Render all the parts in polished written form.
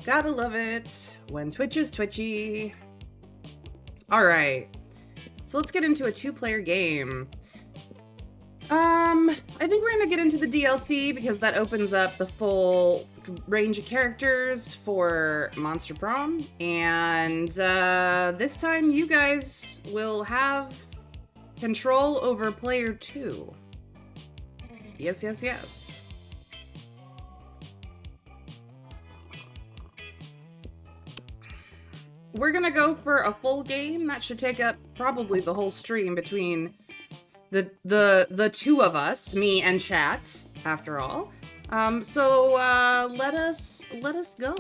Gotta love it when Twitch is twitchy. All right, so let's get into a two-player game. I think we're gonna get into the DLC because that opens up the full range of characters for Monster Prom, and this time you guys will have control over player 2. Yes, yes, yes. We're gonna go for a full game. That should take up probably the whole stream between the two of us, me and chat, after all. So let us go.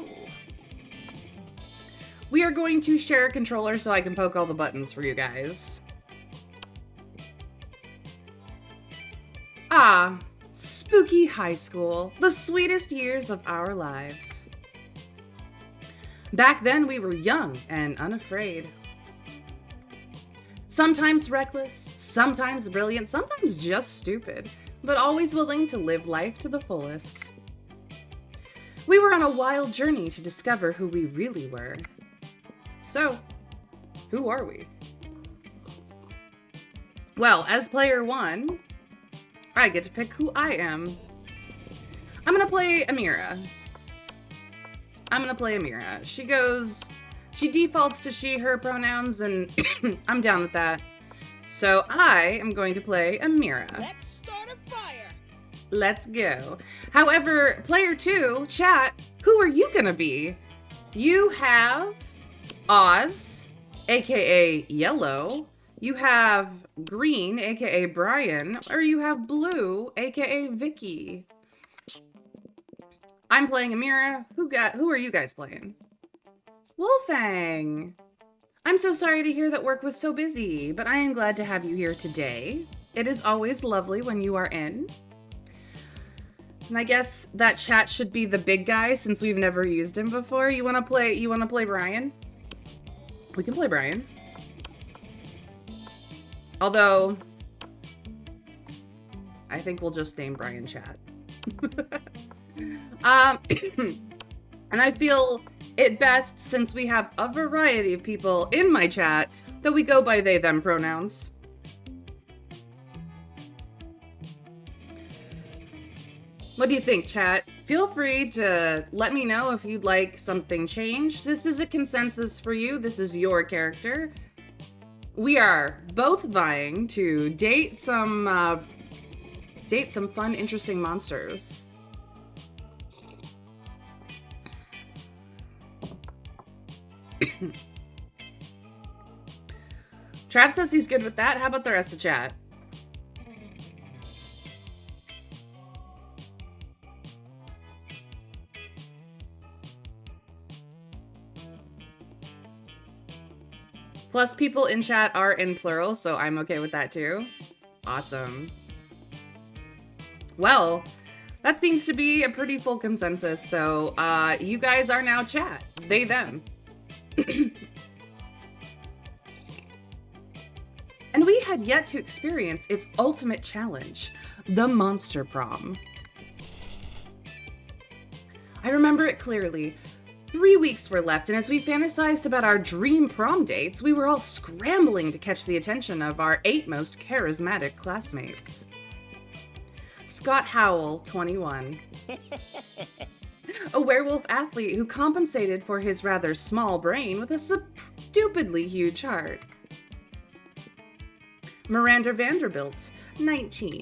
We are going to share a controller so I can poke all the buttons for you guys. Ah, spooky high school, the sweetest years of our lives. Back then we were young and unafraid. Sometimes reckless, sometimes brilliant, sometimes just stupid, but always willing to live life to the fullest. We were on a wild journey to discover who we really were. So, who are we? Well, as player 1, I get to pick who I am. I'm gonna play Amira. She defaults to she, her pronouns, and I'm down with that. So I am going to play Amira. Let's start a fire. Let's go. However, player 2, chat, who are you gonna be? You have Oz, aka Yellow. You have Green, aka Brian, or you have Blue, aka Vicky. I'm playing Amira. Who are you guys playing? Wolfang. I'm so sorry to hear that work was so busy, but I am glad to have you here today. It is always lovely when you are in. And I guess that chat should be the big guy since we've never used him before. You wanna play Brian? We can play Brian. Although I think we'll just name Brian chat. And I feel it best, since we have a variety of people in my chat, that we go by they, them pronouns. What do you think, chat? Feel free to let me know if you'd like something changed. This is a consensus for you. This is your character. We are both vying to date some fun, interesting monsters. Trav says he's good with that. How about the rest of chat? Plus, people in chat are in plural, so I'm okay with that too. Awesome. Well, that seems to be a pretty full consensus, so you guys are now chat. They, them. And we had yet to experience its ultimate challenge, the Monster Prom. I remember it clearly. 3 weeks were left, and as we fantasized about our dream prom dates, we were all scrambling to catch the attention of our 8 most charismatic classmates. Scott Howell, 21. A werewolf athlete who compensated for his rather small brain with a stupidly huge heart. Miranda Vanderbilt, 19.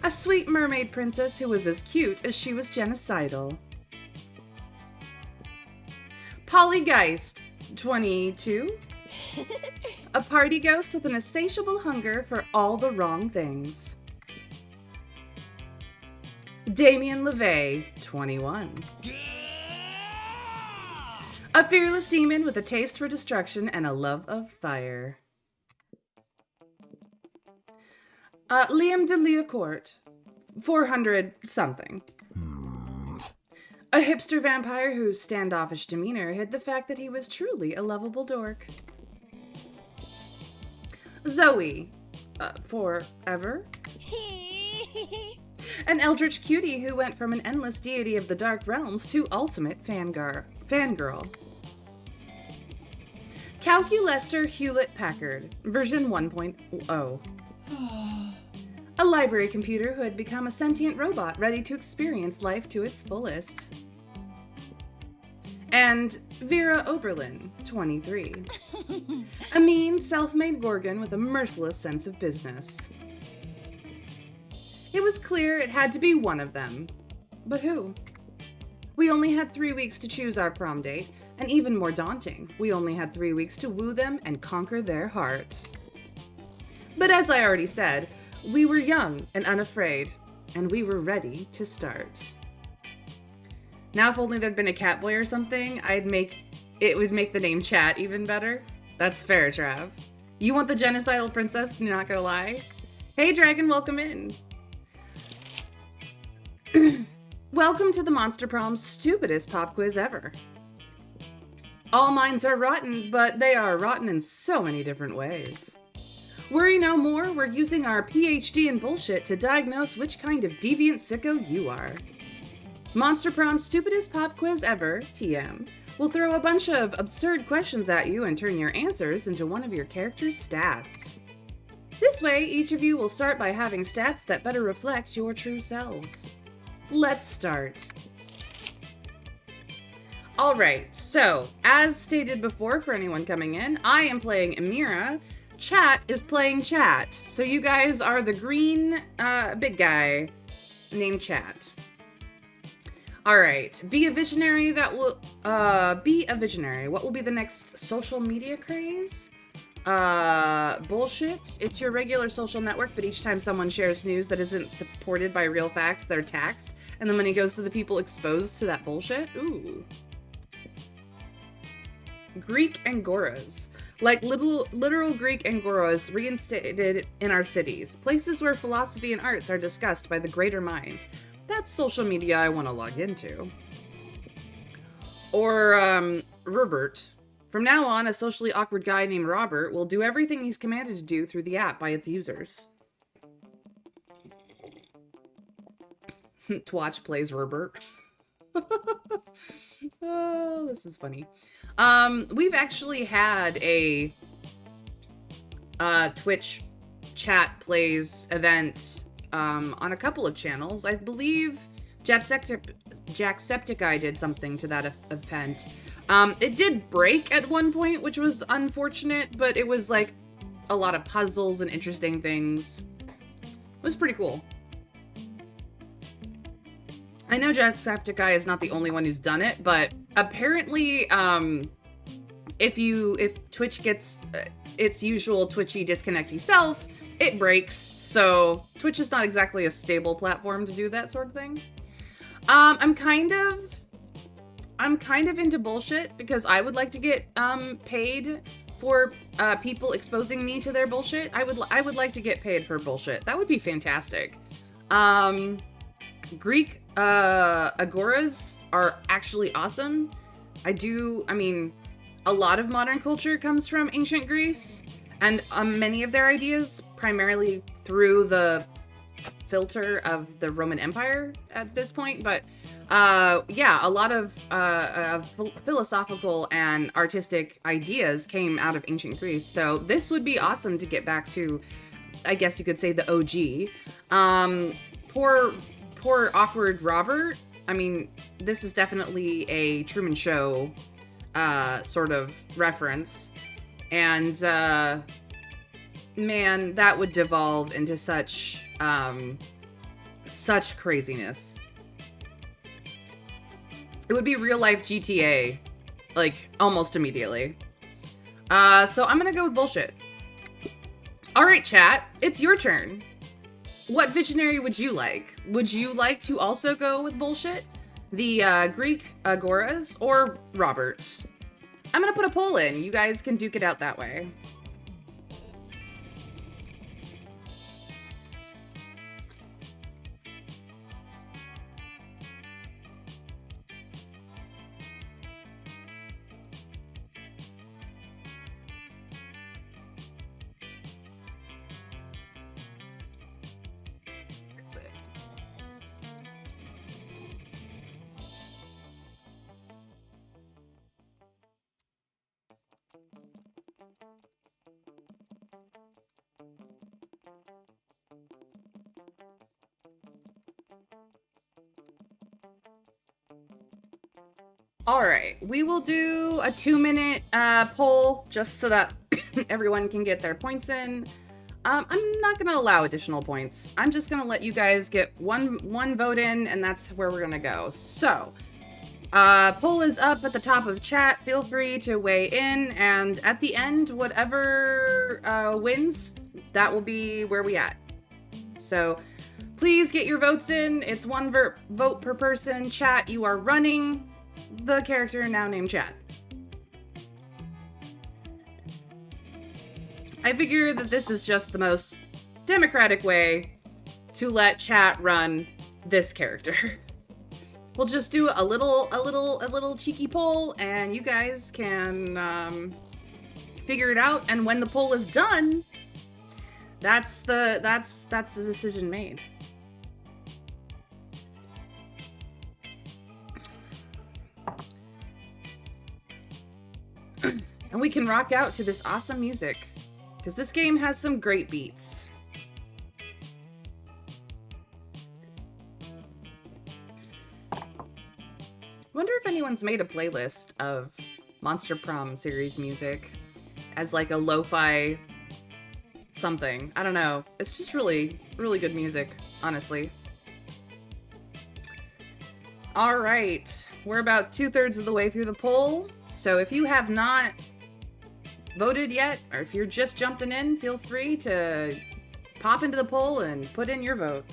A sweet mermaid princess who was as cute as she was genocidal. Polly Geist, 22. A party ghost with an insatiable hunger for all the wrong things. Damien LeVay, 21. A fearless demon with a taste for destruction and a love of fire. Liam de Leacourt, 400 something. A hipster vampire whose standoffish demeanor hid the fact that he was truly a lovable dork. Zoe, forever. An eldritch cutie who went from an endless deity of the dark realms to ultimate fangirl. Calculester Hewlett-Packard, version 1.0. A library computer who had become a sentient robot ready to experience life to its fullest. And Vera Oberlin, 23. A mean, self-made Gorgon with a merciless sense of business. It was clear it had to be one of them. But who? We only had 3 weeks to choose our prom date, and even more daunting, we only had 3 weeks to woo them and conquer their hearts. But as I already said, we were young and unafraid, and we were ready to start. Now if only there'd been a Catboy or something, it would make the name Chat even better. That's fair, Trav. You want the genocidal princess, not gonna lie? Hey Dragon, welcome in. Welcome to the Monster Prom's stupidest pop quiz ever. All minds are rotten, but they are rotten in so many different ways. Worry no more, we're using our PhD in bullshit to diagnose which kind of deviant sicko you are. Monster Prom's stupidest pop quiz ever, TM, will throw a bunch of absurd questions at you and turn your answers into one of your character's stats. This way, each of you will start by having stats that better reflect your true selves. Let's start. Alright, so, as stated before for anyone coming in, I am playing Amira, Chat is playing Chat, so you guys are the green, big guy named Chat. Alright, be a visionary that will, be a visionary. What will be the next social media craze? Bullshit. It's your regular social network, but each time someone shares news that isn't supported by real facts, they're taxed, and the money goes to the people exposed to that bullshit. Ooh. Greek angoras. Like literal Greek angoras reinstated in our cities. Places where philosophy and arts are discussed by the greater mind. That's social media I want to log into. Or, Robert. From now on, a socially awkward guy named Robert will do everything he's commanded to do through the app by its users. Twatch plays Robert. Oh, this is funny. We've actually had a Twitch chat plays event on a couple of channels. I believe Jacksepticeye did something to that event. It did break at one point, which was unfortunate, but it was like a lot of puzzles and interesting things. It was pretty cool. I know Jacksepticeye is not the only one who's done it, but apparently, if Twitch gets its usual twitchy disconnecty self, it breaks. So Twitch is not exactly a stable platform to do that sort of thing. I'm kind of into bullshit because I would like to get paid for people exposing me to their bullshit. I would like to get paid for bullshit. That would be fantastic. Greek agoras are actually awesome. I mean, a lot of modern culture comes from ancient Greece, and many of their ideas primarily through the filter of the Roman Empire at this point, but yeah, a lot of philosophical and artistic ideas came out of ancient Greece, so this would be awesome to get back to, I guess you could say, the OG. Poor awkward Robert. I mean, this is definitely a Truman Show sort of reference, and man, that would devolve into such craziness. It would be real life GTA, like, almost immediately. So I'm gonna go with bullshit. Alright, chat, it's your turn. What visionary would you like? Would you like to also go with bullshit? The Greek agoras or Robert? I'm gonna put a poll in. You guys can duke it out that way. All right, we will do a 2-minute poll just so that everyone can get their points in. I'm not gonna allow additional points. I'm just gonna let you guys get one vote in, and that's where we're gonna go. So, poll is up at the top of chat. Feel free to weigh in, and at the end, whatever wins, that will be where we at. So, please get your votes in. It's one vote per person. Chat, you are running the character now named Chat. I figure that this is just the most democratic way to let Chat run this character. We'll just do a little cheeky poll, and you guys can figure it out. And when the poll is done, that's the decision made. And we can rock out to this awesome music, because this game has some great beats. Wonder if anyone's made a playlist of Monster Prom series music as like a lo-fi something. I don't know. It's just really, really good music, honestly. All right. We're about 2/3 of the way through the poll. So if you have not voted yet, or if you're just jumping in, feel free to pop into the poll and put in your vote.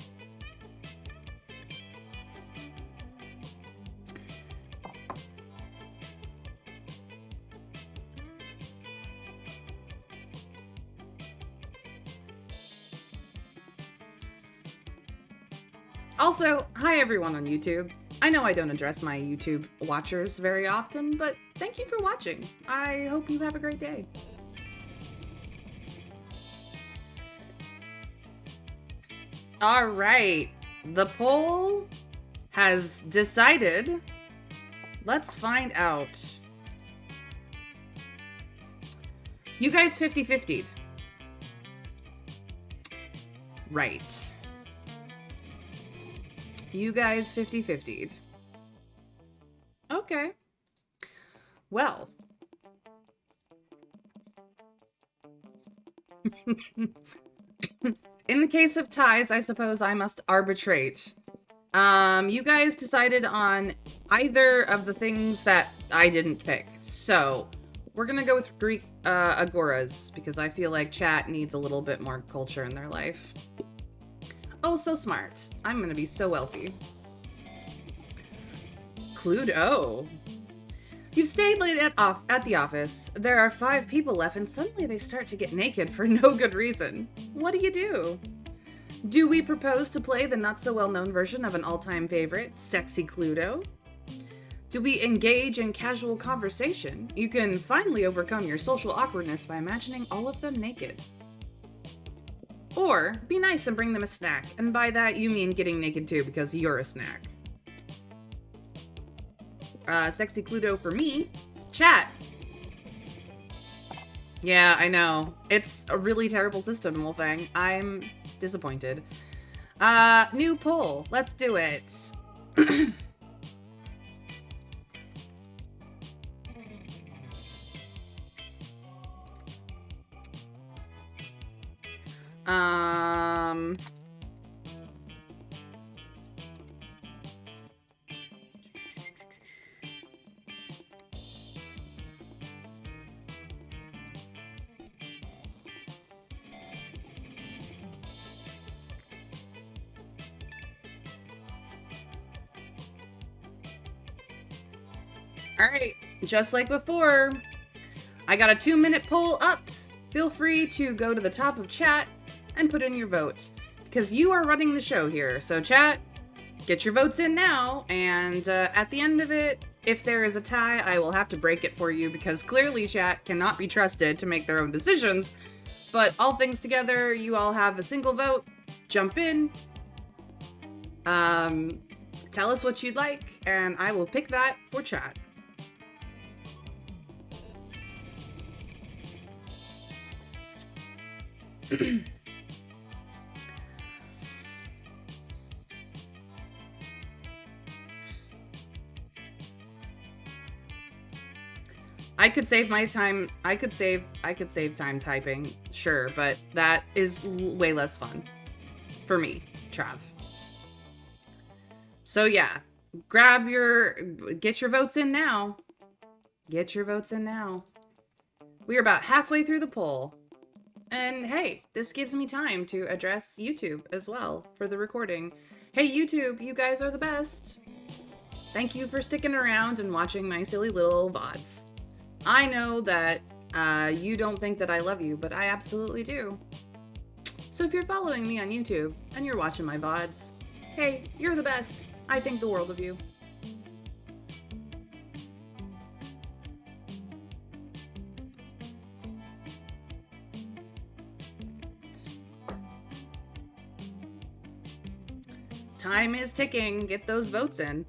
Also, hi everyone on YouTube. I know I don't address my YouTube watchers very often, but thank you for watching. I hope you have a great day. All right, the poll has decided. Let's find out. You guys 50-50'd. Right. You guys 50-50'd. Okay. Well. In the case of ties, I suppose I must arbitrate. You guys decided on either of the things that I didn't pick. So, we're gonna go with Greek agoras, because I feel like chat needs a little bit more culture in their life. Oh, so smart. I'm gonna be so wealthy. Cluedo. You've stayed late at the office. There are 5 people left, and suddenly they start to get naked for no good reason. What do? Do we propose to play the not-so-well-known version of an all-time favorite, Sexy Cluedo? Do we engage in casual conversation? You can finally overcome your social awkwardness by imagining all of them naked. Or, be nice and bring them a snack. And by that, you mean getting naked too, because you're a snack. Sexy Cluedo for me. Chat. Yeah, I know. It's a really terrible system, Wolfang. I'm disappointed. New poll. Let's do it. All right, just like before, I got a 2-minute poll up. Feel free to go to the top of chat and put in your vote, because you are running the show here. So chat, get your votes in now, and at the end of it, if there is a tie, I will have to break it for you, because clearly chat cannot be trusted to make their own decisions. But all things together, you all have a single vote. Jump in. Tell us what you'd like, and I will pick that for chat. I could save my time. I could save time typing, sure, but that is way less fun for me, Trav. So yeah, get your votes in now. Get your votes in now. We are about halfway through the poll. And hey, this gives me time to address YouTube as well for the recording. Hey YouTube, you guys are the best. Thank you for sticking around and watching my silly little VODs. I know that you don't think that I love you, but I absolutely do. So if you're following me on YouTube and you're watching my VODs, hey, you're the best. I think the world of you. Time is ticking. Get those votes in.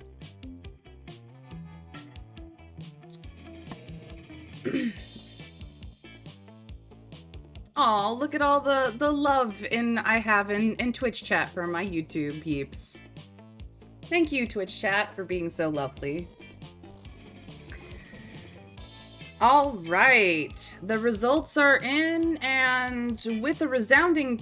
Aw, look at all the love I have in Twitch chat for my YouTube peeps. Thank you, Twitch chat, for being so lovely. All right, the results are in, and with a resounding...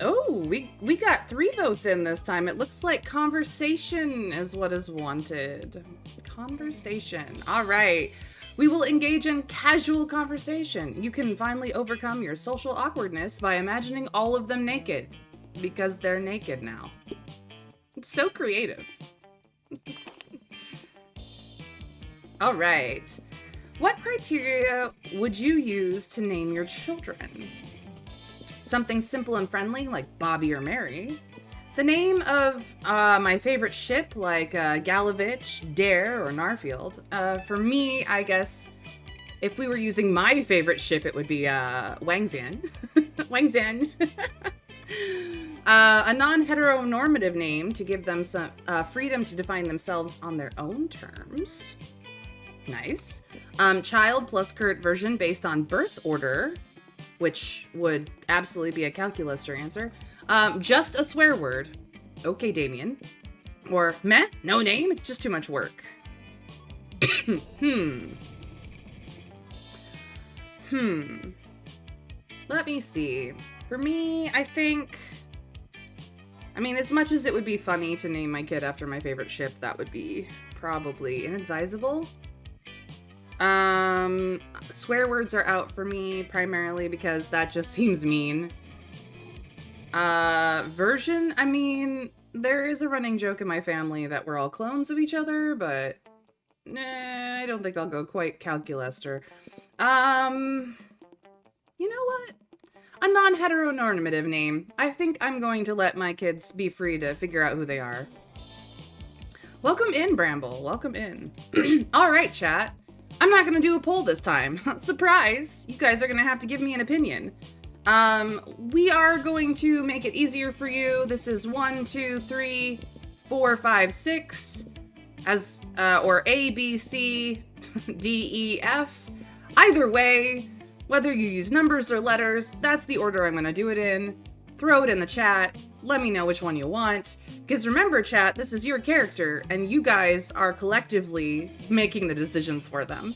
Oh, we got 3 votes in this time. It looks like conversation is what is wanted. Conversation. All right. We will engage in casual conversation. You can finally overcome your social awkwardness by imagining all of them naked. Because they're naked now. It's so creative. All right. What criteria would you use to name your children? Something simple and friendly, like Bobby or Mary. The name of my favorite ship, like Galavich, Dare, or Narfield. For me, I guess, if we were using my favorite ship, it would be Wangzan. Wangzan. A non-heteronormative name to give them some freedom to define themselves on their own terms. Nice. Child plus current version based on birth order, which would absolutely be a calculus to answer. Just a swear word. Okay, Damien. Or meh, no name, it's just too much work. Let me see. For me, I think... I mean, as much as it would be funny to name my kid after my favorite ship, that would be probably inadvisable. Swear words are out for me primarily because that just seems mean. Version, I mean, there is a running joke in my family that we're all clones of each other, but I don't think I'll go quite calculaster. You know what? A non-heteronormative name. I think I'm going to let my kids be free to figure out who they are. Welcome in, Bramble. Welcome in. All right, chat. I'm not gonna do a poll this time. Surprise! You guys are gonna have to give me an opinion. We are going to make it easier for you. This is 1, 2, 3, 4, 5, 6, as or A, B, C, D, E, F. Either way, whether you use numbers or letters, that's the order I'm gonna do it in. Throw it in the chat. Let me know which one you want. Because remember, chat, this is your character, and you guys are collectively making the decisions for them.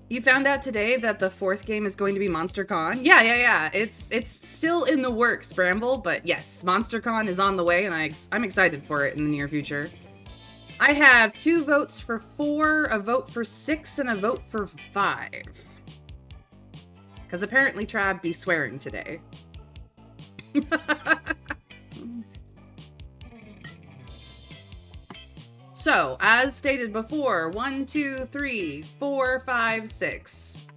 You found out today that the 4th game is going to be MonsterCon? Yeah. It's still in the works, Bramble, but yes, MonsterCon is on the way, and I'm excited for it in the near future. I have 2 votes for 4, a vote for 6, and a vote for 5. Because apparently Trav be swearing today. So, as stated before, 1, 2, 3, 4, 5, 6.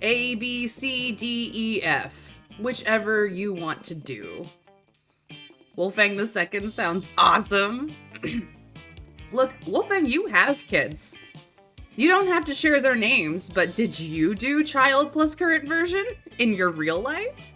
A, B, C, D, E, F. Whichever you want to do. Wolfang the Second sounds awesome. Look, Wolfang, you have kids. You don't have to share their names, but did you do child plus current version in your real life?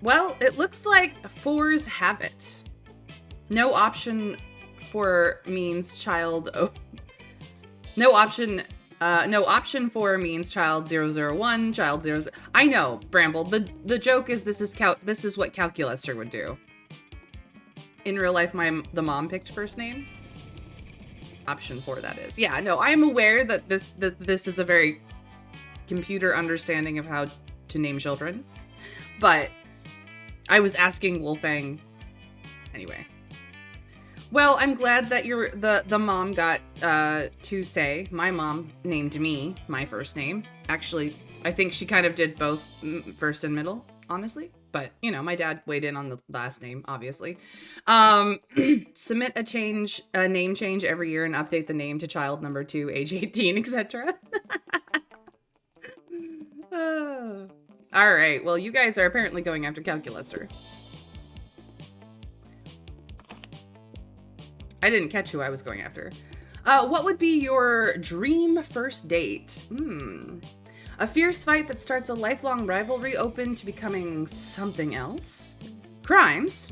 Well, it looks like 4s have it. No option for means child. Oh. No option 4 means child 001, child 00. I know, Bramble. The joke is this is what Calculuser would do. In real life, the mom picked first name. Option 4, that is. Yeah, no, I am aware that this is a very computer understanding of how to name children. But I was asking Wolfang anyway. Well, I'm glad that the mom got to say. My mom named me my first name. Actually, I think she kind of did both first and middle, honestly. But, you know, my dad weighed in on the last name, obviously. Submit a name change every year and update the name to child number 2, age 18, etc. All right, well, you guys are apparently going after Calculuser. I didn't catch who I was going after. What would be your dream first date? A fierce fight that starts a lifelong rivalry open to becoming something else. Crimes.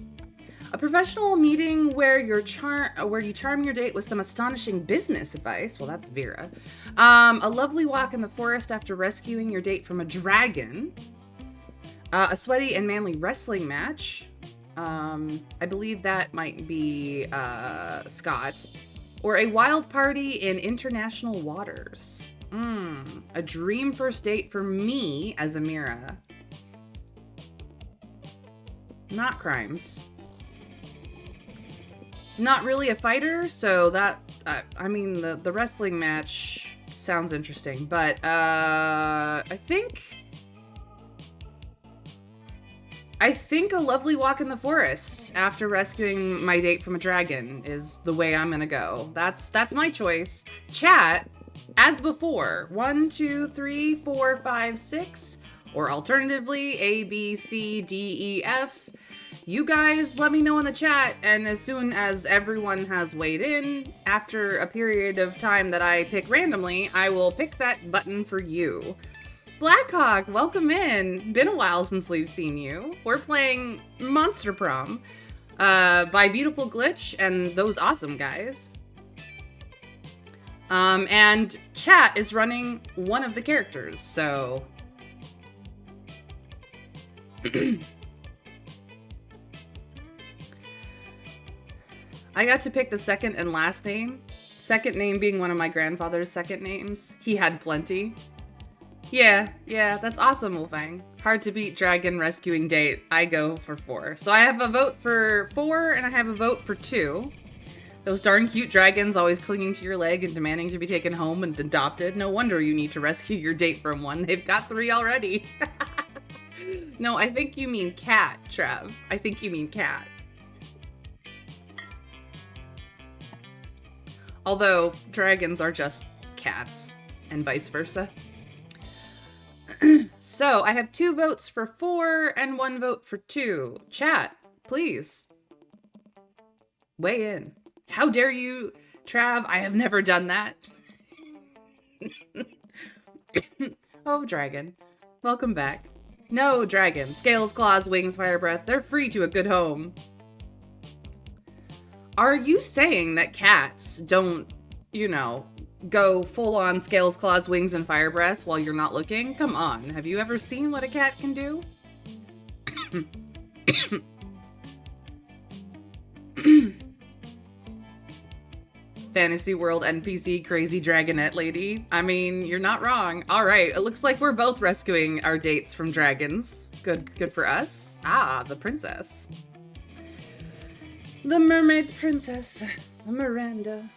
A professional meeting where you charm your date with some astonishing business advice. Well, that's Vera. A lovely walk in the forest after rescuing your date from a dragon. A sweaty and manly wrestling match. I believe that might be Scott. Or a wild party in international waters. A dream first date for me as Amira. Not crimes. Not really a fighter, so that, I mean, the wrestling match sounds interesting, but, I think a lovely walk in the forest after rescuing my date from a dragon is the way I'm gonna go. That's my choice. Chat, as before, 1, 2, 3, 4, 5, 6, or alternatively, A, B, C, D, E, F. You guys let me know in the chat, and as soon as everyone has weighed in, after a period of time that I pick randomly, I will pick that button for you. Blackhawk, welcome in. Been a while since we've seen you. We're playing Monster Prom by Beautiful Glitch and those awesome guys. And chat is running one of the characters, so... I got to pick the second and last name. Second name being one of my grandfather's second names. He had plenty. Yeah, that's awesome, Wolfang. Hard to beat dragon rescuing date. I go for 4. So I have a vote for 4 and I have a vote for 2. Those darn cute dragons always clinging to your leg and demanding to be taken home and adopted. No wonder you need to rescue your date from one. They've got 3 already. No, I think you mean cat, Trev. I think you mean cat. Although dragons are just cats and vice versa. So I have 2 votes for 4 and 1 vote for 2. Chat, please. Weigh in. How dare you, Trav? I have never done that. Oh, dragon. Welcome back. No, dragon. Scales, claws, wings, fire breath. They're free to a good home. Are you saying that cats don't, you know, go full-on scales, claws, wings, and fire breath while you're not looking? Come on. Have you ever seen what a cat can do? Fantasy World NPC crazy dragonette lady. I mean, you're not wrong. All right, it looks like we're both rescuing our dates from dragons. Good for us. Ah, the princess. The mermaid princess, Miranda.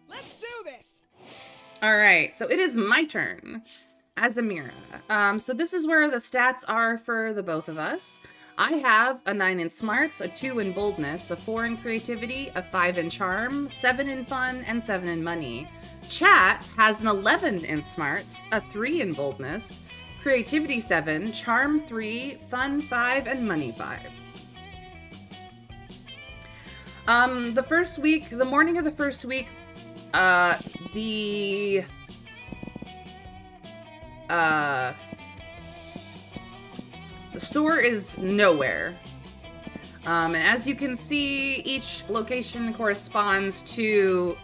Let's do this! Alright, so it is my turn as Amira. So this is where the stats are for the both of us. I have a 9 in smarts, a 2 in boldness, a 4 in creativity, a 5 in charm, 7 in fun, and 7 in money. Chat has an 11 in smarts, a 3 in boldness, creativity 7, charm 3, fun 5, and money 5. The morning of the first week, the store is nowhere. And as you can see, each location corresponds to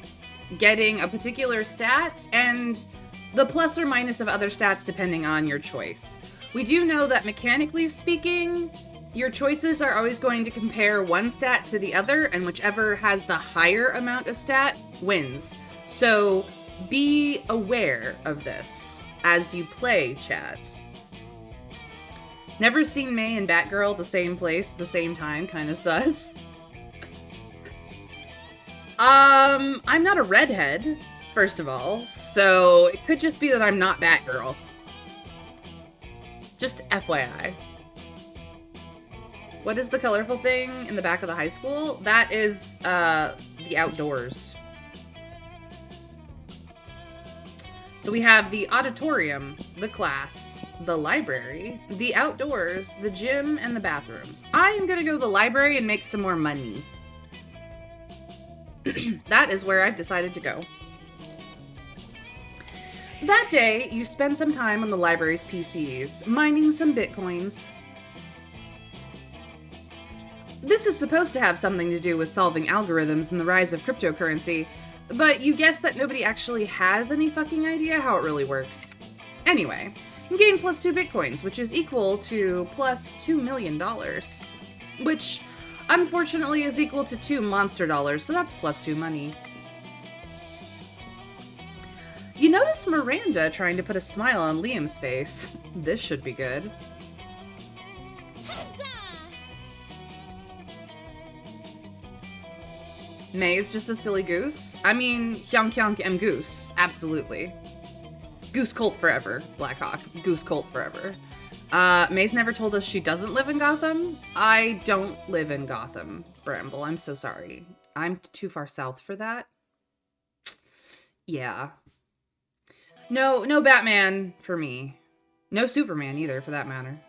getting a particular stat and the plus or minus of other stats depending on your choice. We do know that mechanically speaking, your choices are always going to compare one stat to the other, and whichever has the higher amount of stat wins. So be aware of this as you play, chat. Never seen May and Batgirl the same place at the same time, kind of sus. I'm not a redhead, first of all, so it could just be that I'm not Batgirl. Just FYI. What is the colorful thing in the back of the high school? That is, the outdoors. So we have the auditorium, the class, the library, the outdoors, the gym, and the bathrooms. I am gonna go to the library and make some more money. That is where I've decided to go. That day, you spend some time on the library's PCs, mining some bitcoins. This is supposed to have something to do with solving algorithms and the rise of cryptocurrency, but you guess that nobody actually has any fucking idea how it really works. Anyway, you gain plus 2 bitcoins, which is equal to plus $2 million, which unfortunately is equal to 2 monster dollars, so that's plus 2 money. You notice Miranda trying to put a smile on Liam's face. This should be good. May is just a silly goose. I mean, hyonk hyonk em goose. Absolutely. Goose cult forever, Blackhawk. Goose cult forever. May's never told us she doesn't live in Gotham. I don't live in Gotham, Bramble. I'm so sorry. I'm too far south for that. Yeah. No Batman for me. No Superman either, for that matter.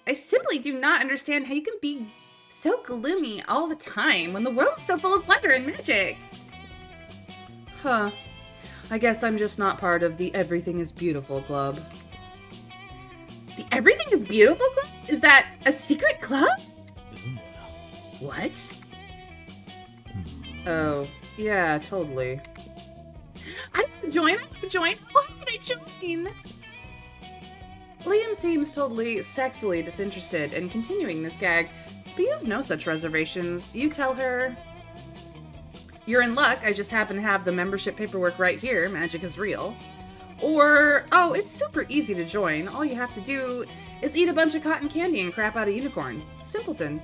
I simply do not understand how you can be so gloomy all the time when the world is so full of wonder and magic. Huh. I guess I'm just not part of the Everything is Beautiful club. The Everything is Beautiful club? Is that a secret club? What? Oh, yeah, totally. I want to join. Why can I join? Liam seems totally sexily disinterested in continuing this gag, but you have no such reservations. You tell her, you're in luck, I just happen to have the membership paperwork right here, magic is real. Or, oh, it's super easy to join. All you have to do is eat a bunch of cotton candy and crap out a unicorn. Simpleton.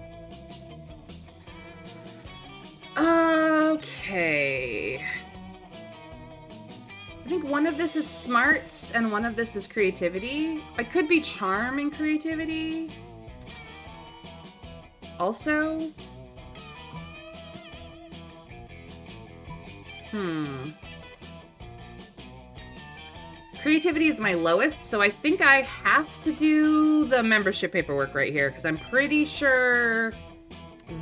Okay. I think one of this is smarts and one of this is creativity. I could be charm and creativity. Also. Creativity is my lowest, so I think I have to do the membership paperwork right here, because I'm pretty sure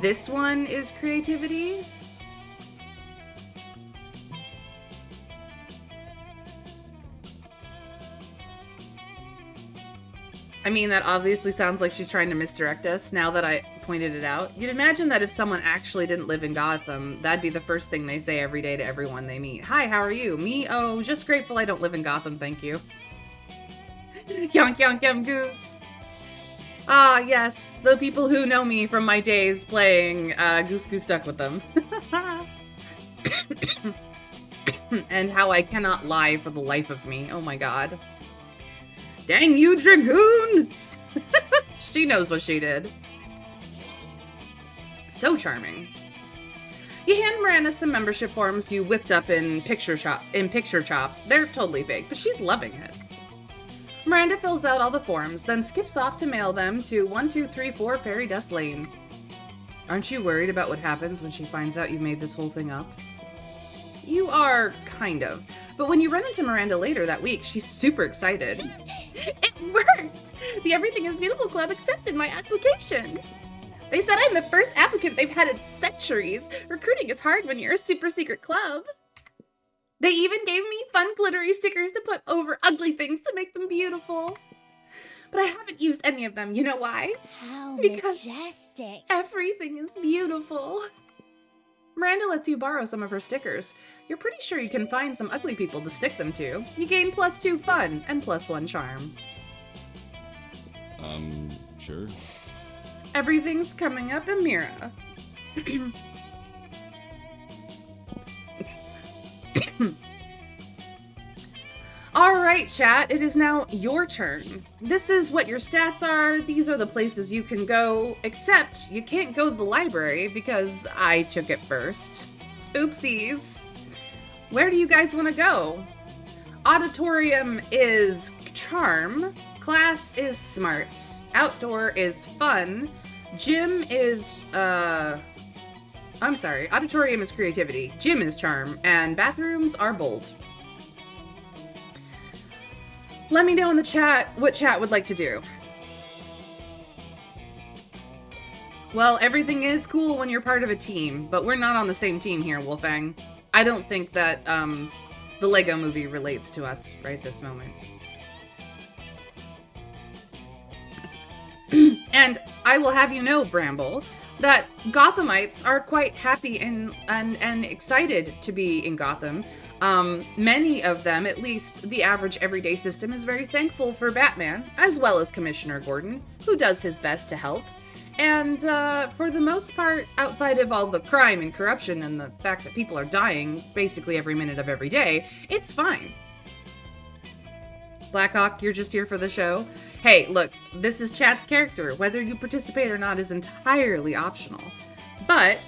this one is creativity. I mean, that obviously sounds like she's trying to misdirect us now that I pointed it out. You'd imagine that if someone actually didn't live in Gotham, that'd be the first thing they say every day to everyone they meet. Hi, how are you? Me? Oh, just grateful I don't live in Gotham, thank you. Yonk yonk yum goose. Ah, yes, the people who know me from my days playing Goose Goose Duck with them. And how I cannot lie for the life of me. Oh my god. Dang you, Dragoon! She knows what she did. So charming. You hand Miranda some membership forms you whipped up in Picture Chop. They're totally fake, but she's loving it. Miranda fills out all the forms, then skips off to mail them to 1234 Fairy Dust Lane. Aren't you worried about what happens when she finds out you made this whole thing up? You are, kind of. But when you run into Miranda later that week, she's super excited. It worked! The Everything is Beautiful Club accepted my application. They said I'm the first applicant they've had in centuries. Recruiting is hard when you're a super secret club. They even gave me fun glittery stickers to put over ugly things to make them beautiful. But I haven't used any of them. You know why? How Because majestic. everything is beautiful. Miranda lets you borrow some of her stickers. You're pretty sure you can find some ugly people to stick them to. You gain +2 fun and +1 charm. Sure. Everything's coming up, Amira. Alright, chat, it is now your turn. This is what your stats are, these are the places you can go, except you can't go to the library because I took it first. Oopsies. Where do you guys want to go? Auditorium is charm, class is smarts, outdoor is fun, gym is, I'm sorry, auditorium is creativity, gym is charm, and bathrooms are bold. Let me know in the chat what chat would like to do. Well, everything is cool when you're part of a team, but we're not on the same team here, Wolfang. I don't think that, the Lego movie relates to us right this moment. And I will have you know, Bramble, that Gothamites are quite happy and excited to be in Gotham. Many of them, at least the average everyday system, is very thankful for Batman, as well as Commissioner Gordon, who does his best to help. And for the most part, outside of all the crime and corruption and the fact that people are dying basically every minute of every day, it's fine. Blackhawk, you're just here for the show. Hey, look, this is chat's character. Whether you participate or not is entirely optional. But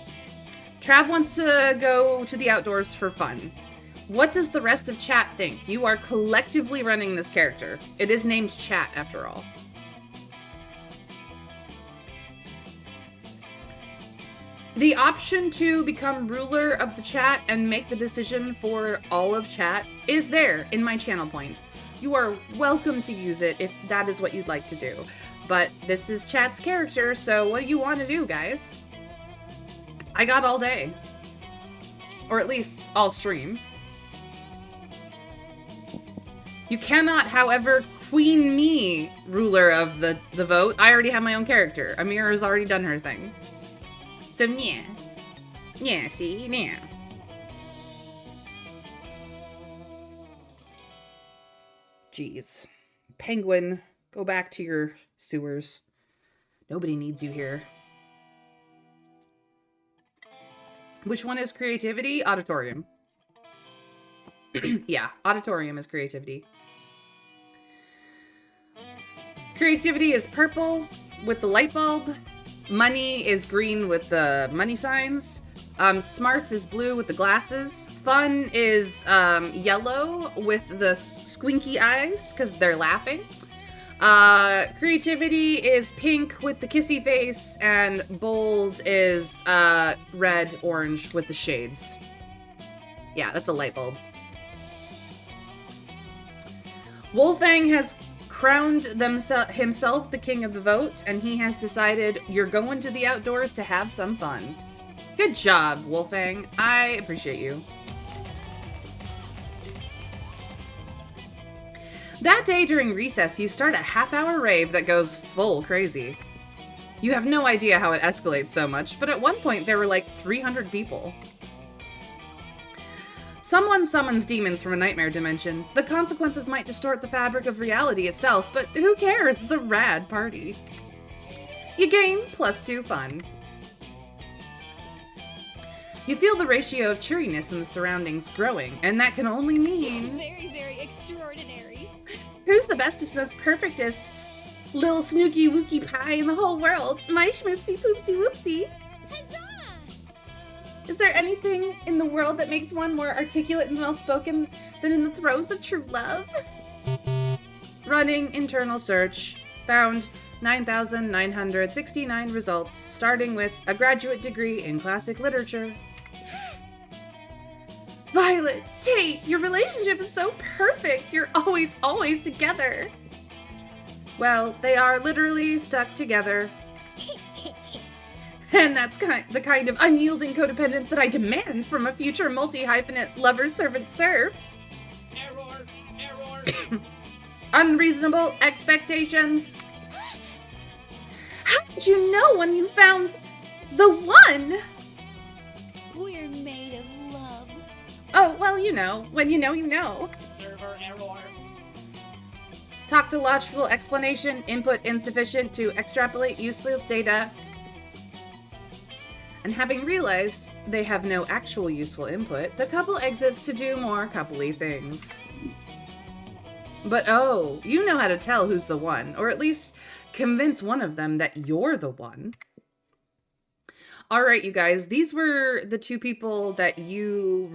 Trav wants to go to the outdoors for fun. What does the rest of chat think? You are collectively running this character. It is named Chat, after all. The option to become ruler of the chat and make the decision for all of chat is there in my channel points. You are welcome to use it if that is what you'd like to do. But this is chat's character, so what do you want to do, guys? I got all day. Or at least all stream. You cannot, however, queen me ruler of the vote. I already have my own character. Amira has already done her thing. So, yeah. Yeah, see? Yeah. Jeez. Penguin, go back to your sewers. Nobody needs you here. Which one is creativity? Auditorium. Yeah, auditorium is creativity. Creativity is purple with the light bulb. Money is green with the money signs. Smarts is blue with the glasses. Fun is yellow with the squinky eyes because they're laughing. Creativity is pink with the kissy face, and bold is red, orange with the shades. Yeah, that's a light bulb. Wolfang has crowned himself the king of the vote, and he has decided you're going to the outdoors to have some fun. Good job, Wolfang. I appreciate you. That day during recess, you start a half-hour rave that goes full crazy. You have no idea how it escalates so much, but at one point there were like 300 people. Someone summons demons from a nightmare dimension. The consequences might distort the fabric of reality itself, but who cares? It's a rad party. You gain +2 fun. You feel the ratio of cheeriness in the surroundings growing, and that can only mean... It's very, very extraordinary. Who's the bestest, most perfectest little snooky wookie pie in the whole world? My schmoopsie poopsie whoopsie. Huzzah! Is there anything in the world that makes one more articulate and well-spoken than in the throes of true love? Running internal search. Found 9,969 results, starting with a graduate degree in classic literature. Violet, Tate, your relationship is so perfect. You're always, always together. Well, they are literally stuck together. And that's the kind of unyielding codependence that I demand from a future multi-hyphenate lover-servant-serve. Error! Unreasonable expectations. How did you know when you found the one? We're made of love. Oh, well, you know. When you know, you know. Server error. Tautological explanation. Input insufficient to extrapolate useful data. And having realized they have no actual useful input, the couple exits to do more coupley things. But oh, you know how to tell who's the one, or at least convince one of them that you're the one. All right, you guys, these were the two people that you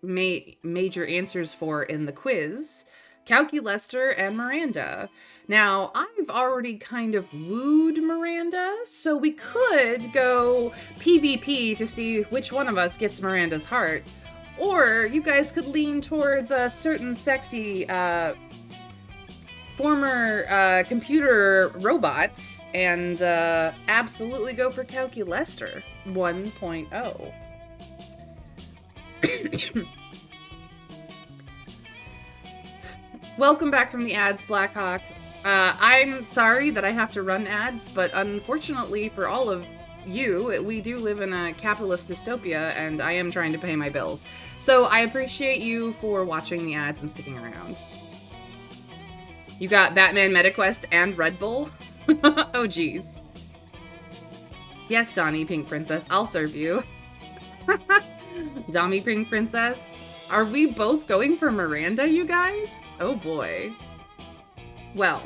made your answers for in the quiz. Calculester and Miranda. Now, I've already kind of wooed Miranda, so we could go PvP to see which one of us gets Miranda's heart. Or you guys could lean towards a certain sexy former computer robot and absolutely go for Calculester 1.0. Welcome back from the ads, Blackhawk. I'm sorry that I have to run ads, but unfortunately for all of you, we do live in a capitalist dystopia, and I am trying to pay my bills. So I appreciate you for watching the ads and sticking around. You got Batman MetaQuest and Red Bull? Oh, geez. Yes, Donnie, Pink Princess, I'll serve you. Dommy, Pink Princess? Are we both going for Miranda, you guys? Oh boy. Well,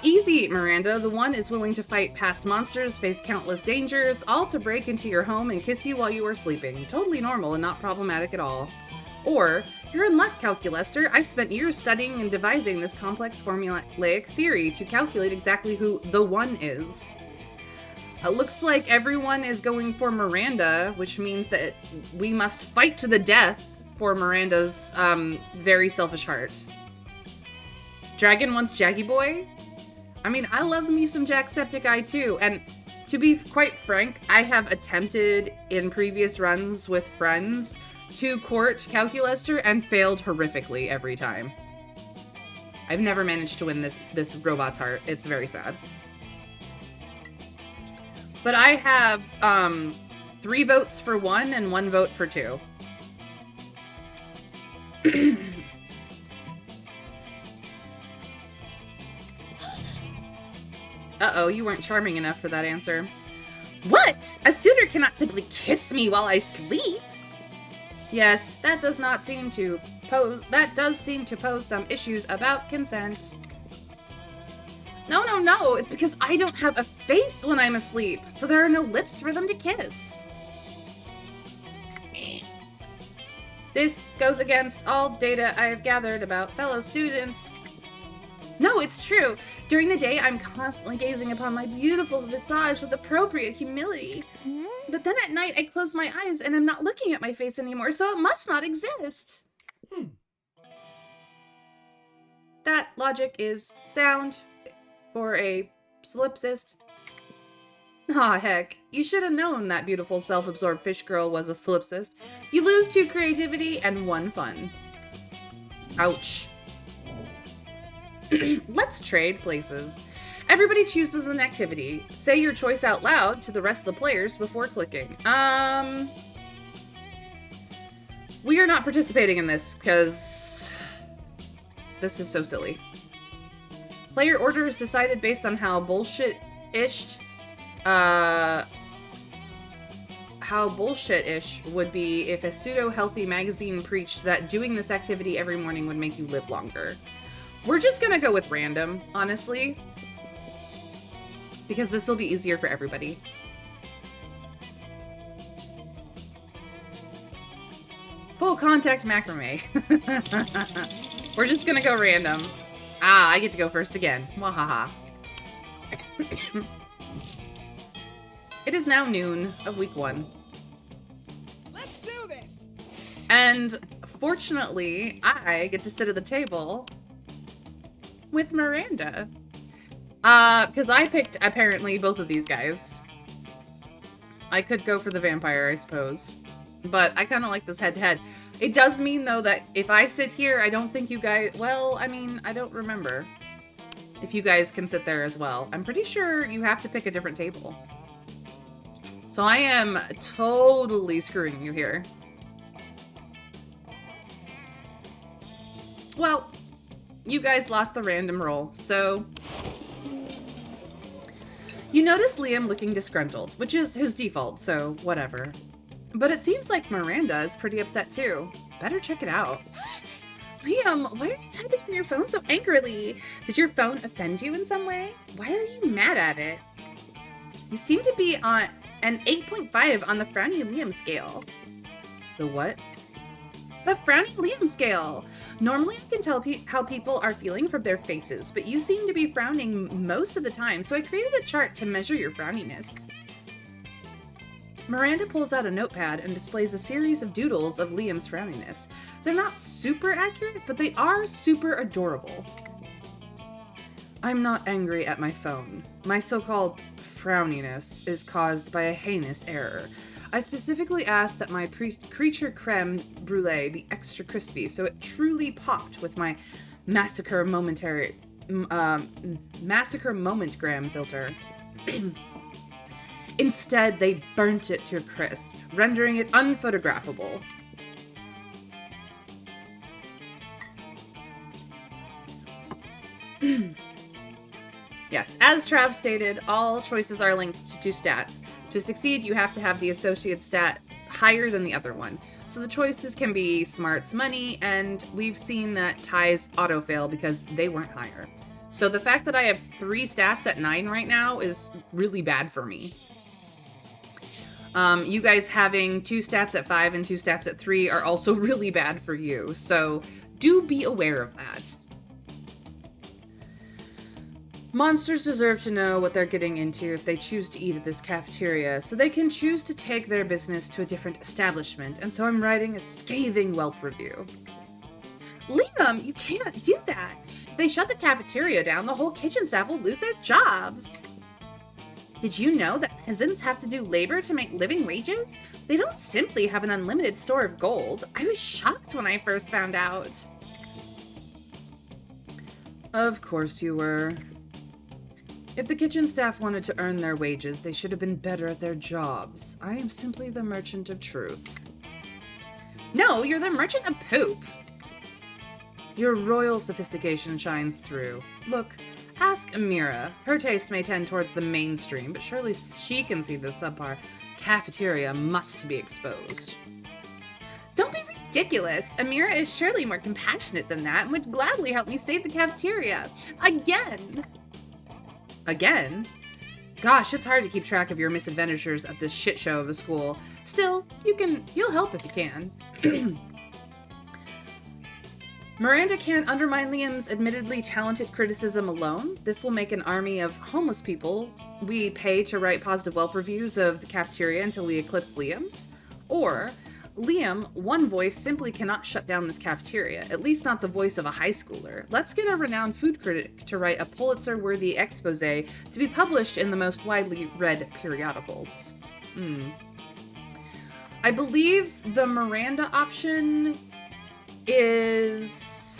easy, Miranda. The one is willing to fight past monsters, face countless dangers, all to break into your home and kiss you while you are sleeping. Totally normal and not problematic at all. Or, you're in luck, Calculester. I spent years studying and devising this complex formulaic theory to calculate exactly who the one is. It looks like everyone is going for Miranda, which means that we must fight to the death for Miranda's very selfish heart. Dragon wants Jaggy Boy? I mean, I love me some Jacksepticeye too, and to be quite frank, I have attempted in previous runs with friends to court Calculester and failed horrifically every time. I've never managed to win this robot's heart. It's very sad. But I have 3 votes for 1 and 1 vote for 2. Uh-oh, you weren't charming enough for that answer. What? A suitor cannot simply kiss me while I sleep? Yes, that does seem to pose some issues about consent. No, it's because I don't have a face when I'm asleep, so there are no lips for them to kiss. This goes against all data I have gathered about fellow students. No, it's true. During the day, I'm constantly gazing upon my beautiful visage with appropriate humility. But then at night, I close my eyes and I'm not looking at my face anymore, so it must not exist. That logic is sound for a solipsist. Aw, heck. You should have known that beautiful self-absorbed fish girl was a solipsist. You lose 2 creativity and 1 fun. Ouch. Let's trade places. Everybody chooses an activity. Say your choice out loud to the rest of the players before clicking. We are not participating in this because this is so silly. Player order is decided based on how bullshit-ish would be if a pseudo-healthy magazine preached that doing this activity every morning would make you live longer. We're just gonna go with random, honestly, because this will be easier for everybody. Full contact macrame. We're just gonna go random. Ah, I get to go first again. Wahaha. It is now noon of week 1. Let's do this! And fortunately, I get to sit at the table with Miranda. Because I picked, apparently, both of these guys. I could go for the vampire, I suppose. But I kind of like this head-to-head. It does mean, though, that if I sit here, I don't think you guys... Well, I mean, I don't remember if you guys can sit there as well. I'm pretty sure you have to pick a different table. So I am totally screwing you here. Well, you guys lost the random roll, so... You notice Liam looking disgruntled, which is his default, so whatever. But it seems like Miranda is pretty upset too. Better check it out. Liam, why are you typing on your phone so angrily? Did your phone offend you in some way? Why are you mad at it? You seem to be on an 8.5 on the Frowny Liam scale. The what? The Frowny Liam scale. Normally I can tell how people are feeling from their faces, but you seem to be frowning most of the time, so I created a chart to measure your frowniness. Miranda pulls out a notepad and displays a series of doodles of Liam's frowniness. They're not super accurate, but they are super adorable. I'm not angry at my phone. My so-called frowniness is caused by a heinous error. I specifically asked that my creature creme brulee be extra crispy, so it truly popped with my massacre moment gram filter. Instead, they burnt it to a crisp, rendering it unphotographable. Yes, as Trav stated, all choices are linked to two stats. To succeed, you have to have the associated stat higher than the other one. So the choices can be smarts, money, and we've seen that ties auto-fail because they weren't higher. So the fact that I have 3 stats at 9 right now is really bad for me. You guys having 2 stats at 5 and 2 stats at 3 are also really bad for you. So do be aware of that. Monsters deserve to know what they're getting into if they choose to eat at this cafeteria, so they can choose to take their business to a different establishment, and so I'm writing a scathing Yelp review. Liam, you can't do that. If they shut the cafeteria down, the whole kitchen staff will lose their jobs. Did you know that peasants have to do labor to make living wages? They don't simply have an unlimited store of gold. I was shocked when I first found out. Of course you were. If the kitchen staff wanted to earn their wages, they should have been better at their jobs. I am simply the merchant of truth. No, you're the merchant of poop. Your royal sophistication shines through. Look, ask Amira. Her taste may tend towards the mainstream, but surely she can see the subpar cafeteria must be exposed. Don't be ridiculous. Amira is surely more compassionate than that and would gladly help me save the cafeteria. Again. Again? Gosh, it's hard to keep track of your misadventures at this shit show of a school. Still, you'll help if you can. Miranda can't undermine Liam's admittedly talented criticism alone. This will make an army of homeless people we pay to write positive Yelp reviews of the cafeteria until we eclipse Liam's. Or, Liam, one voice simply cannot shut down this cafeteria, at least not the voice of a high schooler. Let's get a renowned food critic to write a Pulitzer-worthy expose to be published in the most widely read periodicals. I believe the Miranda option is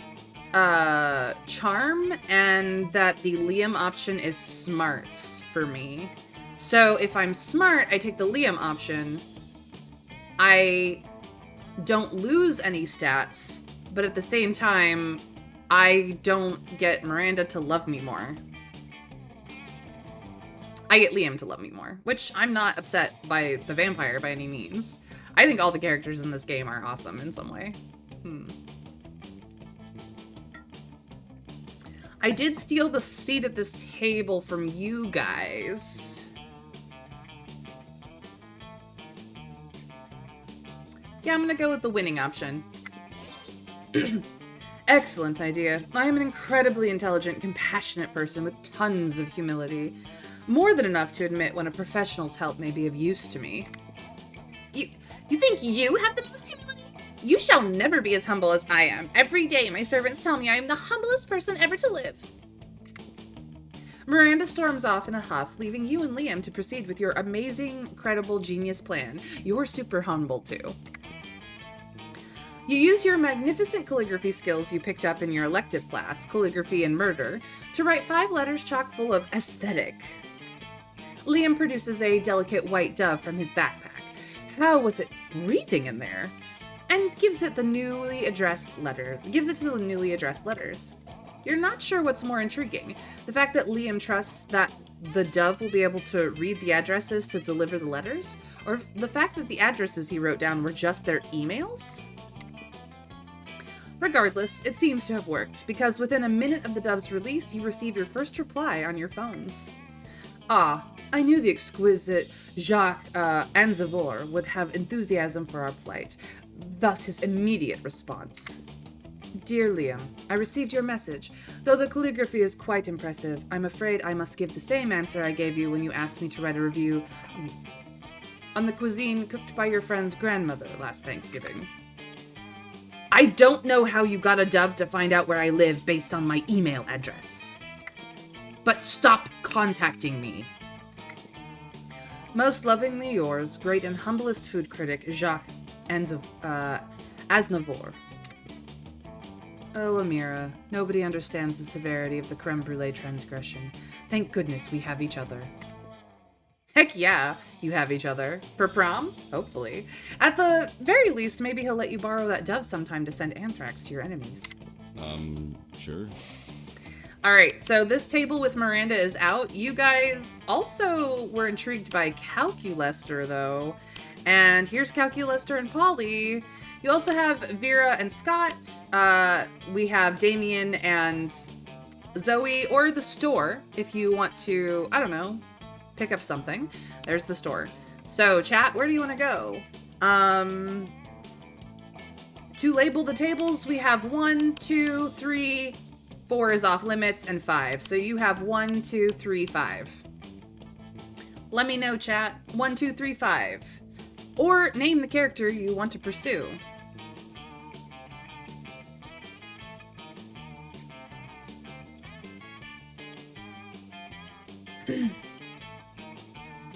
charm, and that the Liam option is smarts for me. So if I'm smart, I take the Liam option. I don't lose any stats, but at the same time, I don't get Miranda to love me more. I get Liam to love me more, which I'm not upset by the vampire by any means. I think all the characters in this game are awesome in some way. I did steal the seat at this table from you guys. Yeah, I'm gonna go with the winning option. Excellent idea. I am an incredibly intelligent, compassionate person with tons of humility. More than enough to admit when a professional's help may be of use to me. You think you have the most humility? You shall never be as humble as I am. Every day my servants tell me I am the humblest person ever to live. Miranda storms off in a huff, leaving you and Liam to proceed with your amazing, credible, genius plan. You're super humble too. You use your magnificent calligraphy skills you picked up in your elective class, calligraphy and murder, to write 5 letters chock full of aesthetic. Liam produces a delicate white dove from his backpack. How was it breathing in there? And gives it to the newly addressed letters. You're not sure what's more intriguing, the fact that Liam trusts that the dove will be able to read the addresses to deliver the letters, or the fact that the addresses he wrote down were just their emails? Regardless, it seems to have worked, because within a minute of the dove's release, you receive your first reply on your phones. Ah, I knew the exquisite Jacques Anzavor would have enthusiasm for our plight, thus his immediate response. Dear Liam, I received your message. Though the calligraphy is quite impressive, I'm afraid I must give the same answer I gave you when you asked me to write a review on the cuisine cooked by your friend's grandmother last Thanksgiving. I don't know how you got a dove to find out where I live based on my email address. But stop contacting me. Most lovingly yours, great and humblest food critic, Jacques Aznavour. Oh, Amira, nobody understands the severity of the creme brulee transgression. Thank goodness we have each other. Heck yeah, you have each other. For prom? Hopefully. At the very least, maybe he'll let you borrow that dove sometime to send anthrax to your enemies. Sure. Alright, so this table with Miranda is out. You guys also were intrigued by Calculester, though. And here's Calculester and Polly. You also have Vera and Scott. We have Damien and Zoe, or the store, if you want to, I don't know, pick up something. There's the store. So, chat, where do you want to go? To label the tables, we have 1, 2, 3, 4 is off limits, and 5. So you have 1, 2, 3, 5. Let me know, chat. 1, 2, 3, 5. Or name the character you want to pursue.